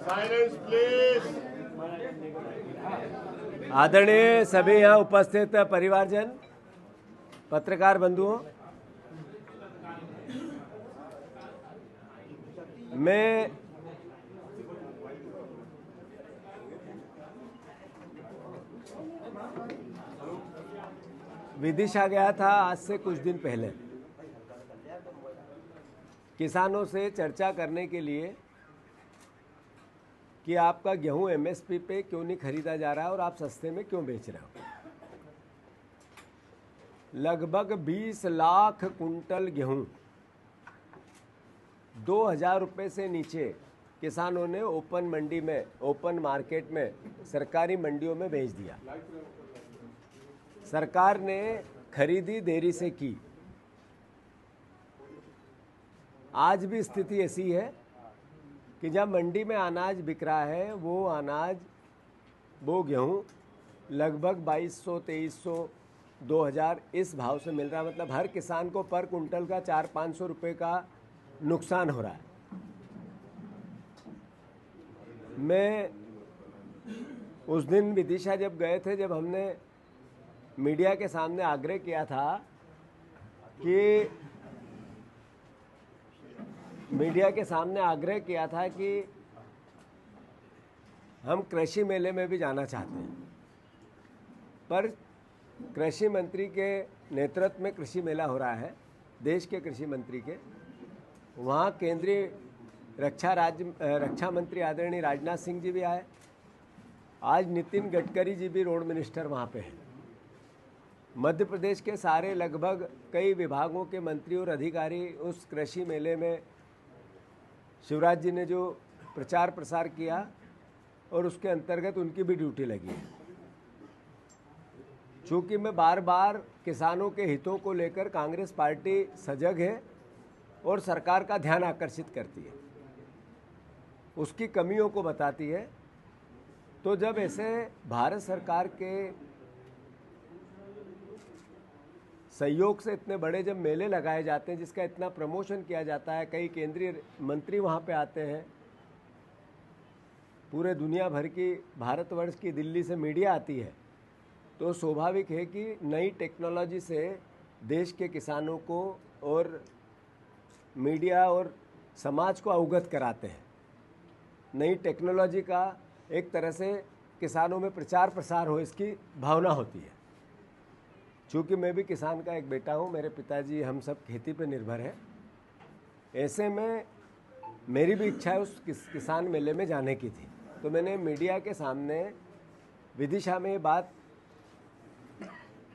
Silence, please. आदरणीय सभी यहाँ उपस्थित परिवारजन, पत्रकार बंधुओं, मैं विदिशा गया था आज से कुछ दिन पहले किसानों से चर्चा करने के लिए कि आपका गेहूं एमएसपी पे क्यों नहीं खरीदा जा रहा है और आप सस्ते में क्यों बेच रहे हो। लगभग 20 लाख कुंटल गेहूं 2000 रुपये से नीचे किसानों ने ओपन मंडी में, ओपन मार्केट में, सरकारी मंडियों में बेच दिया। सरकार ने खरीदी देरी से की। आज भी स्थिति ऐसी है कि जब मंडी में अनाज बिक रहा है वो गेहूं लगभग 2200, 2300, 2000 इस भाव से मिल रहा है। मतलब हर किसान को पर कुंटल का 400-500 रुपये का नुकसान हो रहा है। मैं उस दिन विदिशा जब गए थे, जब हमने मीडिया के सामने आग्रह किया था कि हम कृषि मेले में भी जाना चाहते हैं, पर कृषि मंत्री के नेतृत्व में कृषि मेला हो रहा है, देश के कृषि मंत्री के। वहाँ केंद्रीय रक्षा मंत्री आदरणीय राजनाथ सिंह जी भी आए। आज नितिन गडकरी जी भी रोड मिनिस्टर वहाँ पे हैं। मध्य प्रदेश के सारे लगभग कई विभागों के मंत्री और अधिकारी उस कृषि मेले में, शिवराज जी ने जो प्रचार प्रसार किया और उसके अंतर्गत उनकी भी ड्यूटी लगी है। चूँकि मैं बार बार किसानों के हितों को लेकर, कांग्रेस पार्टी सजग है और सरकार का ध्यान आकर्षित करती है, उसकी कमियों को बताती है। तो जब ऐसे भारत सरकार के सहयोग से इतने बड़े जब मेले लगाए जाते हैं, जिसका इतना प्रमोशन किया जाता है, कई केंद्रीय मंत्री वहाँ पे आते हैं, पूरे दुनिया भर की, भारतवर्ष की, दिल्ली से मीडिया आती है, तो स्वाभाविक है कि नई टेक्नोलॉजी से देश के किसानों को और मीडिया और समाज को अवगत कराते हैं। नई टेक्नोलॉजी का एक तरह से किसानों में प्रचार प्रसार हो, इसकी भावना होती है। चूँकि मैं भी किसान का एक बेटा हूँ, मेरे पिताजी हम सब खेती पर निर्भर हैं, ऐसे में मेरी भी इच्छा है उस किसान मेले में जाने की थी। तो मैंने मीडिया के सामने विदिशा में ये बात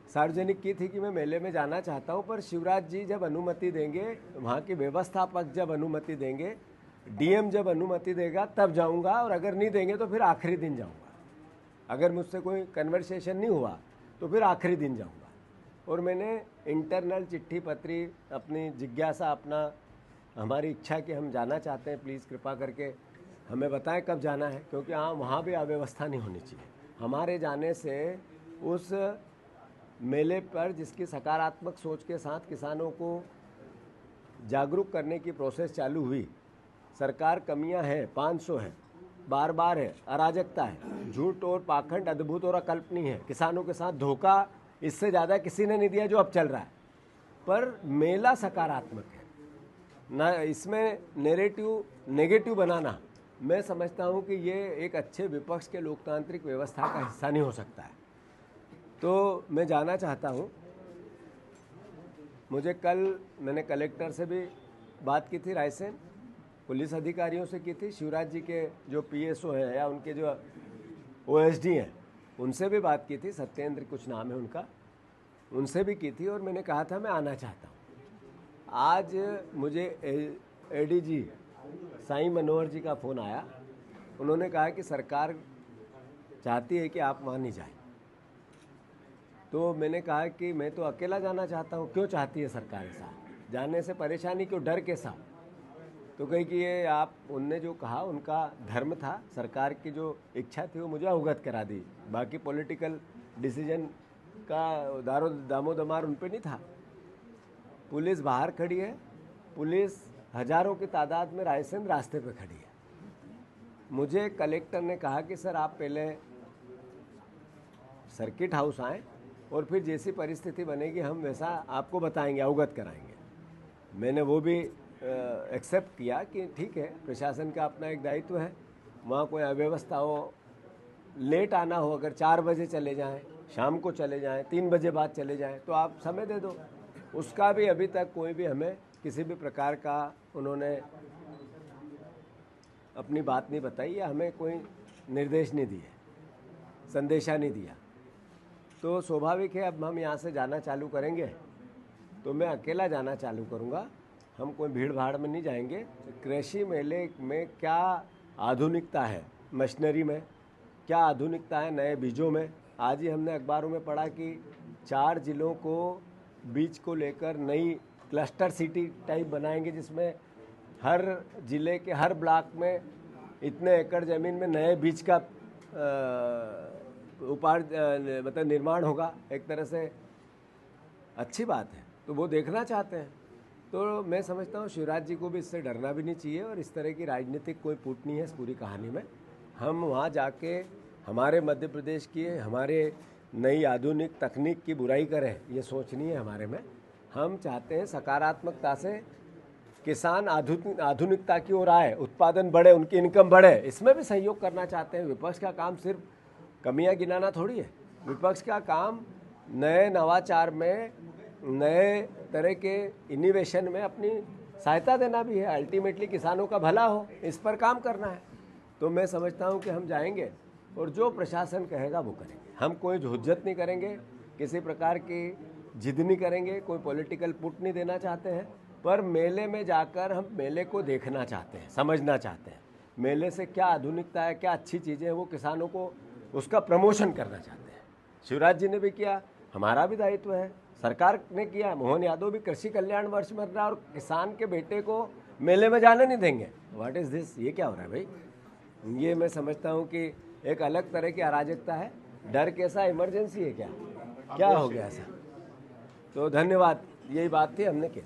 सार्वजनिक की थी कि मैं मेले में जाना चाहता हूँ, पर शिवराज जी जब अनुमति देंगे, वहाँ के व्यवस्थापक जब अनुमति देंगे, डीएम जब अनुमति देगा तब जाऊँगा, और अगर नहीं देंगे तो फिर आखिरी दिन जाऊँगा। अगर मुझसे कोई कन्वर्सेशन नहीं हुआ तो फिर आखिरी दिन जाऊँगा। और मैंने इंटरनल चिट्ठी पत्री अपनी जिज्ञासा, हमारी इच्छा कि हम जाना चाहते हैं, प्लीज़ कृपा करके हमें बताएं कब जाना है, क्योंकि वहाँ भी अव्यवस्था नहीं होनी चाहिए। हमारे जाने से उस मेले पर, जिसकी सकारात्मक सोच के साथ किसानों को जागरूक करने की प्रोसेस चालू हुई, सरकार कमियां हैं, 500 है, बार बार है, अराजकता है, झूठ और पाखंड अद्भुत और अकल्पनीय है, किसानों के साथ धोखा इससे ज़्यादा किसी ने नहीं दिया जो अब चल रहा है। पर मेला सकारात्मक है ना, इसमें नेगेटिव बनाना, मैं समझता हूँ कि ये एक अच्छे विपक्ष के लोकतांत्रिक व्यवस्था का हिस्सा नहीं हो सकता है। तो मैं जाना चाहता हूँ। मैंने कलेक्टर से भी बात की थी, रायसेन पुलिस अधिकारियों से की थी, शिवराज जी के जो पीएसओ हैं या उनके जो ओएसडी हैं उनसे भी बात की थी, सत्येंद्र कुछ नाम है उनका, उनसे भी की थी, और मैंने कहा था मैं आना चाहता हूँ। आज मुझे एडीजी साई मनोहर जी का फ़ोन आया। उन्होंने कहा कि सरकार चाहती है कि आप वहाँ नहीं जाएं। तो मैंने कहा कि मैं तो अकेला जाना चाहता हूँ। क्यों चाहती है सरकार ऐसा? जाने से परेशानी क्यों, डर कैसा? तो कही कि ये उनने जो कहा उनका धर्म था, सरकार की जो इच्छा थी वो मुझे अवगत करा दी। बाकी पॉलिटिकल डिसीजन का दामोदमार उन पे नहीं था। पुलिस बाहर खड़ी है, पुलिस हजारों की तादाद में रायसेन रास्ते पे खड़ी है। मुझे कलेक्टर ने कहा कि सर आप पहले सर्किट हाउस आएँ और फिर जैसी परिस्थिति बनेगी हम वैसा आपको बताएंगे, अवगत कराएंगे। मैंने वो भी एक्सेप्ट किया कि ठीक है, प्रशासन का अपना एक दायित्व है, वहाँ कोई अव्यवस्था हो, लेट आना हो, अगर 4 बजे चले जाएं, शाम को चले जाएं, 3 बजे बाद चले जाएं, तो आप समय दे दो। उसका भी अभी तक कोई भी हमें किसी भी प्रकार का उन्होंने अपनी बात नहीं बताई या हमें कोई निर्देश नहीं दिए, संदेशा नहीं दिया। तो स्वाभाविक है अब हम यहाँ से जाना चालू करेंगे तो मैं अकेला जाना चालू करूँगा, हम कोई भीड़ भाड़ में नहीं जाएंगे। कृषि मेले में क्या आधुनिकता है, मशीनरी में क्या आधुनिकता है, नए बीजों में। आज ही हमने अखबारों में पढ़ा कि 4 जिलों को बीज को लेकर नई क्लस्टर सिटी टाइप बनाएंगे, जिसमें हर जिले के हर ब्लॉक में इतने एकड़ ज़मीन में नए बीज का मतलब निर्माण होगा। एक तरह से अच्छी बात है, तो वो देखना चाहते हैं। तो मैं समझता हूँ शिवराज जी को भी इससे डरना भी नहीं चाहिए और इस तरह की राजनीतिक कोई पुट नहीं है इस पूरी कहानी में। हम वहाँ जाके हमारे मध्य प्रदेश की हमारे नई आधुनिक तकनीक की बुराई करें, ये सोच नहीं है हमारे में। हम चाहते हैं सकारात्मकता से किसान आधुनिकता की ओर आए, उत्पादन बढ़े, उनकी इनकम बढ़े, इसमें भी सहयोग करना चाहते हैं। विपक्ष का काम सिर्फ कमियां गिनाना थोड़ी है, विपक्ष का काम नए नवाचार में, नए तरह के इनोवेशन में अपनी सहायता देना भी है। अल्टीमेटली किसानों का भला हो, इस पर काम करना है। तो मैं समझता हूं कि हम जाएंगे और जो प्रशासन कहेगा वो करेंगे। हम कोई हुज्जत नहीं करेंगे, किसी प्रकार की जिद नहीं करेंगे, कोई पॉलिटिकल पुट नहीं देना चाहते हैं, पर मेले में जाकर हम मेले को देखना चाहते हैं, समझना चाहते हैं। मेले से क्या आधुनिकता है, क्या अच्छी चीज़ें हैं, वो किसानों को उसका प्रमोशन करना चाहते हैं। शिवराज जी ने भी किया, हमारा भी दायित्व है, सरकार ने किया। मोहन यादव भी कृषि कल्याण वर्ष में रहा और किसान के बेटे को मेले में जाने नहीं देंगे। व्हाट इज़ दिस, ये क्या हो रहा है भाई? ये मैं समझता हूँ कि एक अलग तरह की अराजकता है। डर कैसा, इमरजेंसी है क्या, क्या हो गया ऐसा? तो धन्यवाद, यही बात थी, हमने की।